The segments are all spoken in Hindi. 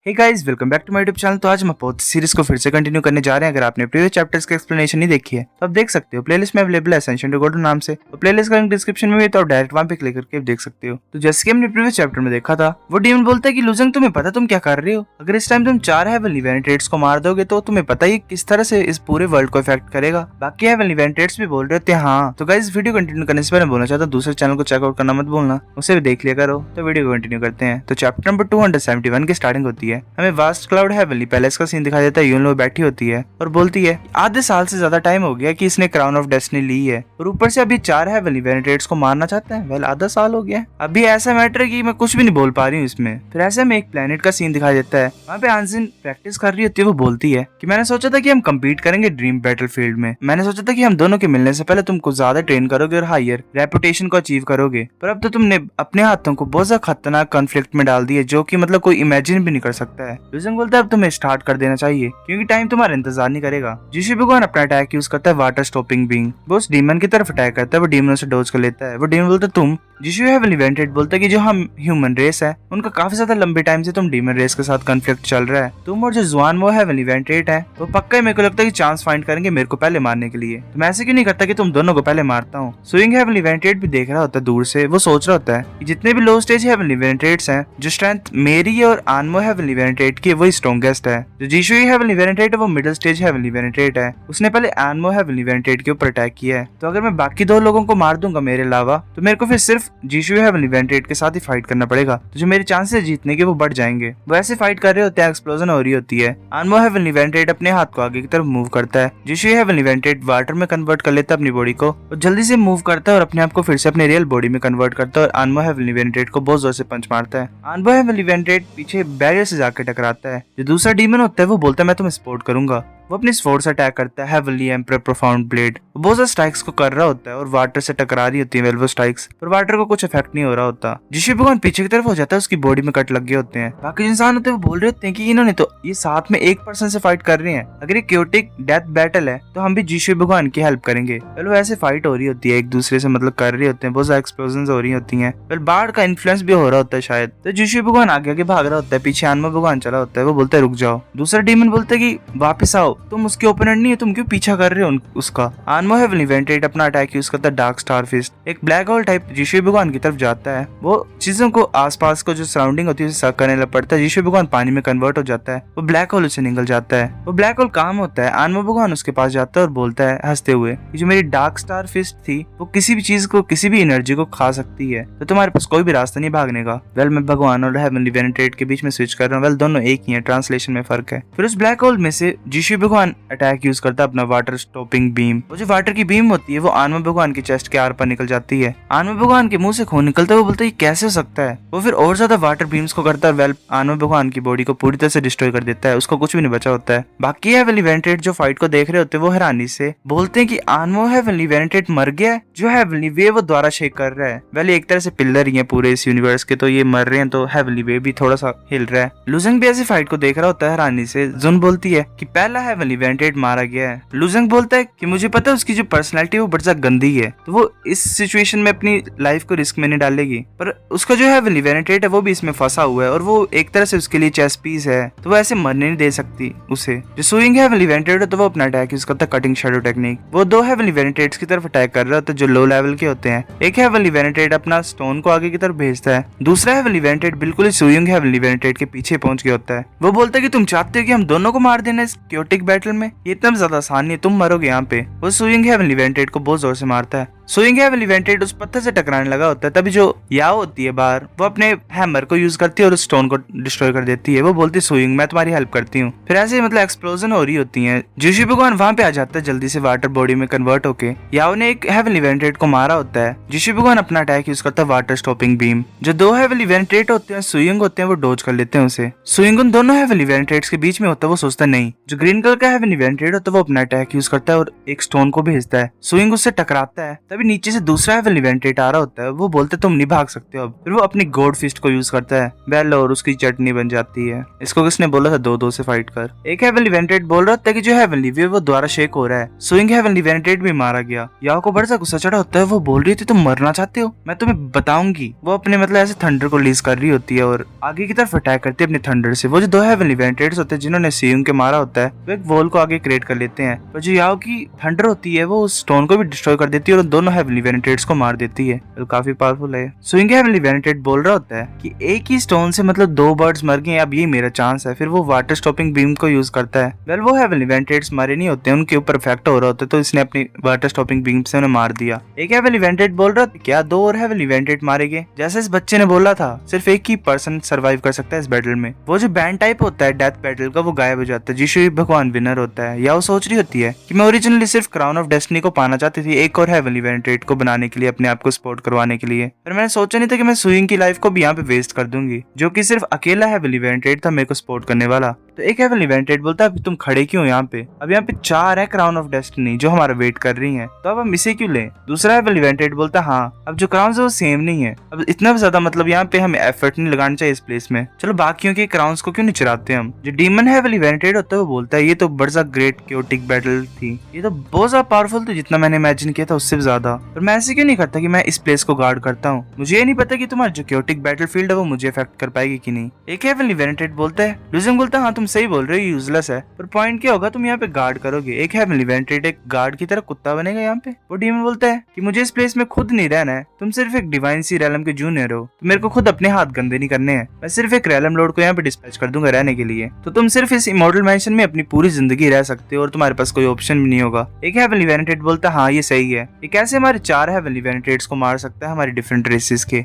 Hey guys, welcome back to my YouTube channel. तो आज हम बहुत सीरीज को फिर से कंटिन्यू करने जा रहे हैं। अगर आपने प्रीवियस चैप्टर्स की एक्सप्लेनेशन नहीं देखी है तो आप देख सकते हो, प्लेलिस्ट में अवेलेबल है एसेंशियल टू गॉड नाम से। तो प्लेलिस्ट का लिंक डिस्क्रिप्शन में भी है, तो आप डायरेक्ट वहां पे क्लिक करके देख सकते हो। तो जैसे कि हमने प्रीवियस चैप्टर में देखा था, वो डीमन बोलता है कि लुजंग, तुम्हें पता तुम क्या कर रहे हो? अगर इस टाइम तुम 4 हेवनली वेनेट्रेट्स को मार दोगे तो तुम्हें पता ही किस तरह से इस पूरे वर्ल्ड को इफेक्ट करेगा। बाकी हेवनली वेनेट्रेट्स भी बोल रहे होते हैं हाँ। तो गाइस, वीडियो कंटिन्यू करने से पहले बोलना चाहता हूं, दूसरे चैनल को चेकआउट करना मत भूलना, उसे भी देख लिया करो। तो वीडियो को कंटिन्यू करते हैं। तो चैप्टर नंबर 271 की स्टार्टिंग होती है। हमें वास्ट क्लाउड हेवनली पैलेस का सीन दिखाई देता है। यूनो बैठी होती है और बोलती है आधे साल से ज्यादा टाइम हो गया कि इसने क्राउन ऑफ डेस्टिनी ली है और ऊपर से अभी 4 हेवनली वेनेट्रेट्स को मारना चाहता है। वेल, आधा साल हो गया। अभी ऐसा मैटर है कि मैं कुछ भी नहीं बोल पा रही हूँ इसमें। फिर ऐसे में एक प्लेनेट का सीन दिखाई देता है। वहाँ पे आंजिन प्रैक्टिस कर रही होती है। वो बोलती है कि मैंने सोचा था कि हम कम्पीट करेंगे ड्रीम बैटलफील्ड में। मैंने सोचा था कि हम दोनों के मिलने से पहले तुम कुछ ज्यादा ट्रेन करोगे और हायर रेपुटेशन को अचीव करोगे, पर अब तो तुमने अपने हाथों को बहुत ज्यादा खतरनाक कॉन्फ्लिक्ट में डाल दिया, जो कि मतलब कोई इमेजिन भी नहीं कर सकता है। लुजंग बोलता है अब तुम्हें स्टार्ट कर देना चाहिए क्योंकि टाइम तुम्हारा इंतजार नहीं करेगा। जिशु भगवान अपना अटैक यूज करता है वाटर स्टॉपिंग बीइंग। वो उस डीमन की तरफ अटैक करता है। वो डीमन से डोज कर लेता है। वो डीमन बोलता है तुम। जिशु हेवनली वेनेट्रेट बोलता है कि जो हम ह्यूमन रेस है उनका काफी ज्यादा लंबे टाइम से तुम डीमन रेस के साथ कॉन्फ्लिक्ट चल रहा है। तुम और जो जुआन वो हेवनली वेनेट्रेट है वो पक्का ही मेरे को लगता है कि चांस फाइंड करेंगे मेरे को पहले मारने के लिए। तो मैं ऐसे क्यों नहीं करता कि तुम दोनों को पहले मारता हूँ। स्विंग हेवनली वेनेट्रेट भी देख रहा होता है दूर से। वो सोच रहा होता है कि जितने भी लो स्टेज हेवनली वेनेट्रेट्स हैं, जो स्ट्रेंथ मेरी और आनमो हेवनली वेनेट्रेट की वही स्ट्रॉन्गेस्ट है। जो जिशु हेवनली वेनेट्रेट है वो मिडिल स्टेज हेवनली वेनेट्रेट है। उसने पहले आनमो हेवनली वेनेट्रेट के ऊपर अटैक किया है। तो अगर मैं बाकी 2 लोगों को मार दूंगा मेरे अलावा, तो मेरे को फिर सिर्फ जिशु हेवनली वेनेट्रेट के साथ ही फाइट करना पड़ेगा। तो जो मेरे चांसेस जीतने के वो बढ़ जाएंगे। वो ऐसे फाइट कर रहे होते हैं, एक्सप्लोजन हो रही होती है। आनमो हेवनली वेनेट्रेट अपने हाथ को आगे की तरफ मूव करता है। जिशु हेवनली वेनेट्रेट वाटर में कन्वर्ट कर लेता है अपनी बॉडी को और जल्दी से मूव करता है और अपने आप को फिर से अपने रियल बॉडी में कन्वर्ट करता है और आनमो हेवनली वेनेट्रेट को बहुत जोर से पंच मारता है। आनमो हेवनली वेनेट्रेट पीछे बैरियर से जाकर टकराता है। जो दूसरा डीमन होता है वो बोलता है मैं तुम्हें सपोर्ट करूंगा। वो अपनी स्वॉर्ड से अटैक करता है हेवनली एम्परर प्रोफाउंड ब्लेड। वो बहुत सारे स्ट्राइक्स को कर रहा होता है और वाटर से टकरा रही होती है वेल्वो स्ट्राइक्स, पर वाटर को कुछ इफेक्ट नहीं हो रहा होता। जिशु भगवान पीछे की तरफ हो जाता है, उसकी बॉडी में कट लग गए होते हैं। बाकी इंसान होते हैं वो बोल रहे होते हैं कि इन्होंने तो ये साथ में एक पर्सन से फाइट कर रहे हैं। अगर ये क्योटिक डेथ बैटल है तो हम भी जिशु भगवान की हेल्प करेंगे। वो ऐसे फाइट हो रही होती है, एक दूसरे से मतलब कर रहे होते हैं। बहुत सारे एक्सप्लोजन हो रही होती है। बाढ़ का इन्फ्लुएंस भी हो रहा होता है शायद। तो जिशु भगवान आगे आगे भाग रहा होता है, पीछे आनमो भगवान चला होता है। वो बोलता है रुक जाओ। दूसरा डीमन बोलता है कि वापस आओ, तुम उसके ओपोनेंट नहीं है, तुम क्यों पीछा कर रहे हो उसका। आनमो हेवनली वेनेट्रेट अपना अटैक यूज करता है डार्क स्टार फिस्ट। एक ब्लैक होल टाइप जिशु भगवान की तरफ जाता है। वो चीजों को आसपास को जो सराउंडिंग होती है उसे सक करने लग पड़ता है। जिशु भगवान पानी में कन्वर्ट हो जाता है। वो ब्लैक होल से निकल जाता है। वो ब्लैक होल काम होता है। आनमो भगवान उसके पास जाता है और बोलता है हंसते हुए कि जो मेरी डार्क स्टार फिस्ट थी वो किसी भी चीज को, किसी भी एनर्जी को खा सकती है, तो तुम्हारे पास कोई भी रास्ता नहीं भागने का। वेल, मैं भगवान और हेवनली वेनेट्रेट के बीच में स्विच कर रहा हूँ। वेल, दोनों एक ही है, ट्रांसलेशन में फर्क है। फिर उस ब्लैक होल में से जिशु भगवान अटैक यूज करता है अपना वाटर स्टॉपिंग बीम। वो जो वाटर की बीम होती है वो आनमो भगवान की चेस्ट के आर पर निकल जाती है। आनमो भगवान के मुंह से खून निकलता है। वो बोलता है कैसे हो सकता है। वो फिर और ज्यादा वाटर बीम्स को करता है। वेल, आनमो भगवान की बॉडी को पूरी तरह से डिस्ट्रॉय कर देता है। उसको कुछ भी नहीं बचा होता है। बाकी हेवनली वेनेट्रेट जो फाइट को देख रहे होते हैं वो हैरानी से बोलते हैं कि आनमो हेवनली वेनेट्रेट मर गया है। जो हेवनली वेव वो द्वारा शेक कर रहा है। वेल, एक तरह से पिलर ही है पूरे इस यूनिवर्स के, तो ये मर रहे हैं तो हेवनली वेव भी थोड़ा सा हिल रहा है। लुजंग भी ऐसी फाइट को देख रहा होता है हैरानी से। जुन बोलती है कि पहला हेवनली वेनेट्रेट मारा गया है। लुजंग बोलता है कि मुझे पता है उसकी जो पर्सनैलिटी है वो बड़ी ज्यादा गंदी है, तो वो इस सिचुएशन में अपनी लाइफ को रिस्क में नहीं डालेगी। पर उसका जो हेवनली वेनेट्रेट है वो भी इसमें फंसा हुआ है और वो एक तरह से उसके लिए चेस पीस है, तो वो ऐसे मरने नहीं दे सकती उसे। जो सुइंग हेवनली वेनेट्रेट है तो वो अपना अटैक यूज करता है कटिंग शैडो टेक्निक। वो 2 हेवनली वेनेट्रेट्स की तरफ अटैक कर रहा होता है जो लो लेवल के होते हैं। एक हेवनली वेनेट्रेट अपना स्टोन को आगे की तरफ भेजता है। दूसरा हेवनली वेनेट्रेट बिल्कुल ही सुइंग हेवनली वेनेट्रेट के पीछे पहुंच गया होता है। वो बोलता है कि तुम चाहते हो कि हम दोनों को मार देना इस क्योटिक बैटल में, ये इतना ज्यादा आसान नहीं है, तुम मरोगे यहाँ पे। वो सुइंग हेवनली वेनेट्रेट को बहुत जोर से मारता है। सुइंग हेवनली वेनेट्रेट उस पत्थर से टकराने लगा होता है। तभी जो याओ होती है बाहर, वो अपने हैमर को यूज करती है और उस स्टोन को डिस्ट्रॉय कर देती है। वो बोलती है सुइंग मैं तुम्हारी हेल्प करती हूँ। फिर ऐसे मतलब एक्सप्लोजन हो रही होती है। जिशु भगवान वहां पे आ जाता है जल्दी से वाटर बॉडी में कन्वर्ट होके। याओ ने एक हेवनली वेनेट्रेट को मारा होता है। जिशु भगवान अपना अटैक यूज करता है वाटर स्टॉपिंग बीम। जो 2 हेवनली वेनेट्रेट होते हैं सुइंग होते हैं वो डोज कर लेते हैं उसे। सुइंग उन दोनों हेवनली वेनेट्रेट्स के बीच में होता है। वो सोचता नहीं। जो ग्रीन कलर का हेवनली वेनेट्रेट होता है वो अपना अटैक यूज करता है और एक स्टोन को भेजता है। सुइंग उससे टकराता है। तभी भी नीचे से दूसरा हेवनली इवेंटेट आ रहा होता है, वो बोलते तुम नहीं भाग सकते हो अब। फिर वो अपनी गॉड फिस्ट को यूज करता है, बेल और उसकी चटनी बन जाती है। इसको किसने बोला था 2-2 से फाइट कर। एक हेवनली इवेंटेट बोल रहा होता है कि जो हेवनली वे वो द्वारा शेक हो रहा है। स्विंग हेवनली इवेंटेट भी मारा गया। याओ को बड़ा सा गुस्सा चढ़ा होता है, वो बोल रही थी तुम मरना चाहते हो, मैं तुम्हें बताऊंगी। वो अपने मतलब ऐसे थंडर को रिलीज कर रही होती है और आगे की तरफ अटैक करती है अपने थंडर से। वो जो 2 हेवनली इवेंटेट्स होते हैं जिन्होंने स्विंग के मारा होता है, वो एक वॉल को आगे क्रिएट कर लेते हैं। पर जो याओ की थंडर होती है वो उस स्टोन को भी डिस्ट्रॉय कर देती है और दोनों हेवनली इवेंटेट्स को मार देती है। तो काफी पावरफुल है। स्विंग हेवनली इवेंटेट बोल रहा होता है कि एक ही स्टोन से मतलब 2 बर्ड्स मर गए, अब ये मेरा चांस है। फिर वो वाटर स्टॉपिंग बीम को यूज करता है। वेल वो हेवनली इवेंटेट्स मारे नहीं होते, उनके ऊपर इफेक्ट हो रहा होता है, तो इसने अपनी वाटर स्टॉपिंग बीम से उन्हें मार दिया। एक हेवनली इवेंटेट बोल रहा था क्या 2 और हेवनली इवेंटेट मारे गए। जैसे इस बच्चे ने बोला था सिर्फ एक ही पर्सन सर्वाइव कर सकता है इस बैटल में। वो जो बैंड टाइप होता है डेथ बैटल का वो गायब हो जाता है। जिशु भगवान विनर होता है। या वो सोच रही होती है कि मैं ओरिजिनली सिर्फ क्राउन ऑफ डेस्टिनी को पाना चाहती थी, एक और हेवनली इवेंटेट को बनाने के लिए, अपने आप को सपोर्ट करवाने के लिए। पर मैंने सोचा नहीं था कि मैं स्विंग की लाइफ को भी यहाँ पे वेस्ट कर दूंगी, जो कि सिर्फ अकेला हेवनली इवेंटेट था मेरे को सपोर्ट करने वाला। तो एक हेवनली इवेंटेट बोलता है तुम खड़े क्यों यहाँ पे, अब यहाँ पे 4 है क्राउन ऑफ डेस्टिनी जो हमारा वेट कर रही हैं, तो अब हम इसे क्यों लें। दूसरा हेवनली इवेंटेट बोलता है हाँ अब जो क्राउन्स है वो सेम नहीं है, अब इतना ज्यादा मतलब यहाँ पे हमें एफर्ट नहीं लगाना चाहिए इस प्लेस में, चलो बाकियों के क्राउन्स को क्यों नहीं चुराते हम। जो डीमन हेवनली इवेंटेट होता है वो बोलता है ये तो बड़ा सा ग्रेट क्योटिक बैटल थी, ये तो बहुत ज्यादा पावरफुल थी जितना मैंने इमेजिन किया था उससे भी ज्यादा, पर मैं ऐसे क्यों नहीं करता कि मैं इस प्लेस को गार्ड करता हूँ। मुझे ये नहीं पता कि तुम्हारा जो क्योटिक बैटल फील्ड है वो मुझे इफेक्ट कर पाएगी कि नहीं। एक हेवनली इवेंटेट बोलता है, लुजिंग बोलता है हाँ तुम सही बोल रहे हो, यूजलेस है, पर पॉइंट क्या होगा तुम यहाँ पे गार्ड करोगे। एक हेवनली इवेंटेट एक गार्ड की तरह कुत्ता बनेगा यहाँ पे। वो डीमन बोलता है कि मुझे इस प्लेस में खुद नहीं रहना है, तुम सिर्फ एक डिवाइन सी रैलम के जूनियर हो, तो मेरे को खुद अपने हाथ गंदे नहीं करने हैं, मैं सिर्फ एक रैलम लॉर्ड को यहाँ पे डिस्पैच कर दूंगा रहने के लिए, तो तुम सिर्फ इस इमॉर्टल मैंशन में अपनी पूरी जिंदगी रह सकते हो और तुम्हारे पास कोई ऑप्शन भी नहीं होगा। एक हेवनली इवेंटेट बोलता है हाँ ये सही है, ये कैसे हमारे 4 हेवनली इवेंटेट्स को मार सकता है हमारी डिफरेंट रेसेस के।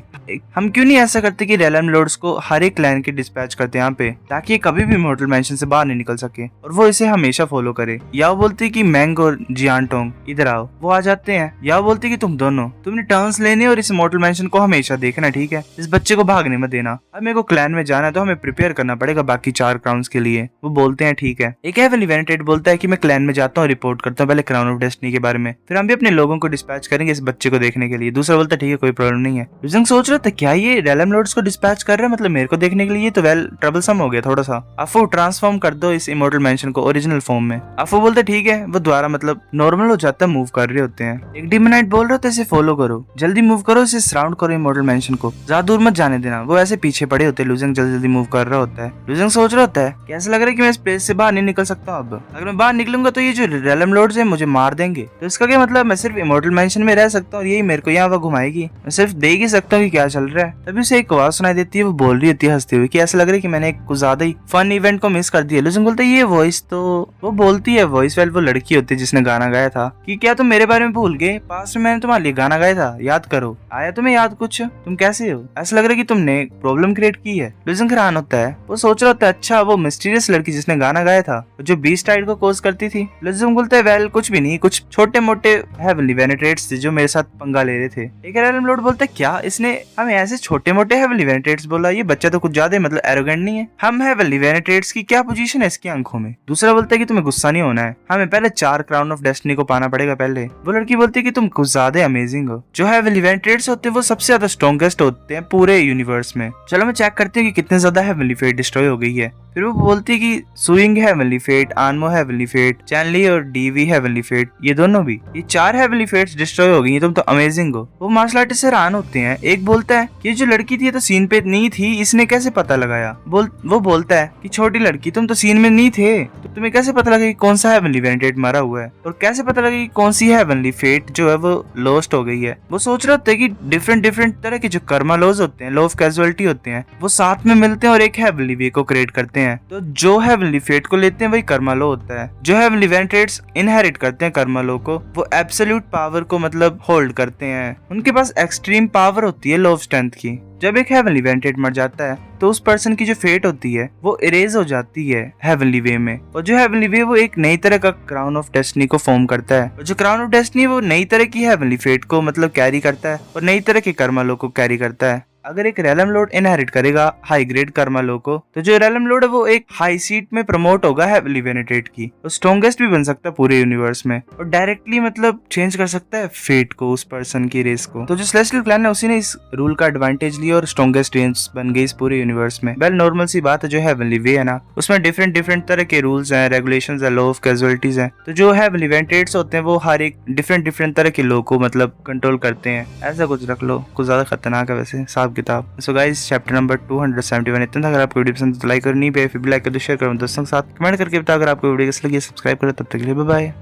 हम क्यों नहीं ऐसा करते कि रैलम लॉर्ड्स को हर एक क्लैन के डिस्पैच करते हैं यहाँ पे, ताकि ये कभी भी इमॉर्टल मैंशन से बाहर नहीं निकल सके और वो इसे हमेशा फॉलो करे। या वो बोलती कि मैंग और जियांटोंग इधर आओ, वो आ जाते हैं। या वो बोलती कि तुम दोनों तुमने टर्न्स लेने और इस इमॉर्टल मैंशन को हमेशा देखना, ठीक है, इस बच्चे को भागने मत देना। अब मेरे को क्लैन में जाना है तो हमें प्रिपेयर करना पड़ेगा बाकी 4 क्राउन्स के लिए। वो बोलते हैं ठीक है। एक हेवनली इवेंटेट बोलता है कि मैं क्लैन में जाता हूँ, रिपोर्ट करता हूँ पहले क्राउन ऑफ डेस्टिनी के बारे में, फिर हम भी अपने लोगों को डिस्पैच करेंगे इस बच्चे को देखने के लिए। दूसरा बोलता है ठीक है कोई प्रॉब्लम नहीं है। लुजिंग सोच रहा था क्या ये रैलम लॉर्ड्स को डिस्पैच कर रहे हैं मतलब मेरे को देखने के लिए, तो वेल ट्रबलसम हो गया थोड़ा सा। अफो ट्रांसफॉर्म कर दो इस इमॉर्टल मैंशन को ओरिजिनल फॉर्म में। अफो बोलते ठीक है, वो द्वारा मतलब नॉर्मल हो जाता है, मूव कर रहे होते हैं। एक डिमोनाइट बोल रहा था इसे फॉलो करो, जल्दी मूव करो, इसे सराउंड करो इमॉर्टल मैंशन को, ज्यादा दूर मत जाने देना। वो ऐसे पीछे पड़े होते हैं, लुजिंग जल्दी जल्दी मूव कर रहा होता है। लुजिंग सोच रहा होता है कैसा लग रहा है कि मैं इस प्लेस से बाहर नहीं निकल सकता हूँ। अब अगर मैं बाहर निकलूंगा तो ये जो रैलम लॉर्ड्स हैं मुझे मार देंगे, तो इसका क्या मतलब मैं सिर्फ इमॉर्टल मैंशन में रह सकता हूँ और यही मेरे को यहाँ घुमाएगी, मैं सिर्फ देख ही सकता हूँ कि क्या चल रहा है। तभी उसे एक आवाज सुनाई देती है, वो बोल रही होती है हंसते हुए कि ऐसा लग रहा है कि मैंने कुछ ज्यादा ही फन इवेंट को मिस कर दिया। लुजिंग बोलता है ये वॉइस तो, वो बोलती है वॉइस वेल वो लड़की होती है जिसने गाना गाया था कि क्या तुम मेरे बारे में भूल गए, पास्ट में मैंने तुम्हारे लिए गाना गाया था, याद करो, आया तुम्हें याद कुछ, तुम कैसे हो, ऐसा लग रहा है कि तुमने प्रॉब्लम क्रिएट की है। लुजिंग हैरान होता है, वो सोच रहा होता है अच्छा वो मिस्टीरियस लड़की जिसने गाना गाया था जो बीस्ट टाइड को कोज करती थी। लुजिंग बोलता है वेल कुछ भी नहीं, कुछ छोटे मोटे हेवनली इवेंटेट्स थे जो मेरे साथ पंगा ले रहे थे। एक रैलम लॉर्ड बोलता है क्या इसने हमें ऐसे छोटे मोटे हेवनली इवेंटेट्स बोला, ये बच्चा तो कुछ ज्यादा मतलब एरोगेंट नहीं है, हम हेवनली इवेंटेट्स की क्या पोजीशन है इसकी आंखों में। दूसरा बोलता है कि तुम्हें गुस्सा नहीं होना है, हमें पहले 4 क्राउन ऑफ डेस्टिनी को पाना पड़ेगा पहले। वो लड़की बोलती है कि तुम कुछ ज्यादा अमेजिंग हो, जो हेवनली इवेंटेट्स होते हैं वो सबसे ज्यादा स्ट्रॉन्गेस्ट होते हैं पूरे यूनिवर्स में, चलो मैं चेक करती हूँ कि कितने ज्यादा हेवनली फेट डिस्ट्रॉय हो गई है। फिर वो बोलती है कि सुइंग हेवनली फेट, आनमो हेवनली फेट, चैनली और डीवी हेवनली फेट, ये दोनों भी, ये 4 हेवनली फेट्स डिस्ट्रॉय हो गई, तुम तो अमेजिंग हो। वो मार्शल आर्टिस्ट से हैरान होते हैं। एक बोलता है कि जो लड़की थी तो सीन पे नहीं थी, इसने कैसे पता लगाया। वो बोलता है कि छोटी लड़की तुम तो सीन में नहीं थे, तो तुम्हें कैसे पता लगा कि कौन सा हेवनली इवेंटेट मरा हुआ है, और कैसे पता लगा कि कौन सी हेवनली फेट जो है वो लॉस्ट हो गई है। वो सोच रहे होते हैं कि डिफरेंट तरह के जो कर्मा लॉज होते हैं, लॉ ऑफ कैजुअलिटी होते हैं, वो साथ में मिलते हैं और एक हेवनली वे को क्रिएट करते हैं। तो जो हेवनली फेट को लेते हैं वही कर्मा लॉ होता है। जो हेवनली इवेंटेट्स इनहेरिट करते हैं कर्मा लॉ को, वो एब्सोल्यूट पावर को मतलब होल्ड करते हैं, उनके पास एक्सट्रीम पावर होती है लॉ ऑफ स्ट्रेंथ की। जब एक हेवनली इवेंटेट मर जाता है तो उस पर्सन की जो फेट होती है वो इरेज हो जाती है हेवनली वे में, और जो हेवनली वे वो एक नई तरह का क्राउन ऑफ डेस्टिनी को फॉर्म करता है, और जो क्राउन ऑफ डेस्टिनी वो नई तरह की हेवनली फेट को मतलब कैरी करता है और नई तरह के कर्मा लॉ को कैरी करता है। अगर एक रैलम लॉर्ड इनहेरिट करेगा हाई ग्रेड कर्मा लो को, तो जो रैलम लॉर्ड है वो एक हाई सीट में प्रमोट होगा हेवीली वेनेटेड की, तो स्ट्रॉन्गेस्ट भी बन सकता है पूरे यूनिवर्स में, और डायरेक्टली मतलब चेंज कर सकता है फेट को, उस पर्सन की रेस को। तो जो सेलेस्टियल क्लैन है उसी ने इस रूल का एडवांटेज लिया और स्ट्रॉन्गेस्ट रेंज बन गई इस पूरे यूनिवर्स में। वेल नॉर्मल सी बात है, जो हेवनली वे है ना उसमें डिफरेंट तरह के रूल्स हैं, रेगुलेशंस है, लॉ ऑफ कैजुअलिटीज हैं। तो जो हेवनली वेंटेट्स होते हैं वो हर एक डिफरेंट तरह के लॉ को मतलब कंट्रोल करते हैं। ऐसा कुछ रख लो, कुछ ज्यादा खतरनाक है वैसे, हिसाब किताब। सो गाइस चैप्टर नंबर 271 इतना था। अगर आपको वीडियो पसंद तो लाइक करनी पे, फिर भी लाइक कर दो, शेयर करो दोस्तों के साथ, कमेंट करके बताओ अगर आपको वीडियो कैसी लगी, सब्सक्राइब करो। तब तक के लिए बाय बाय।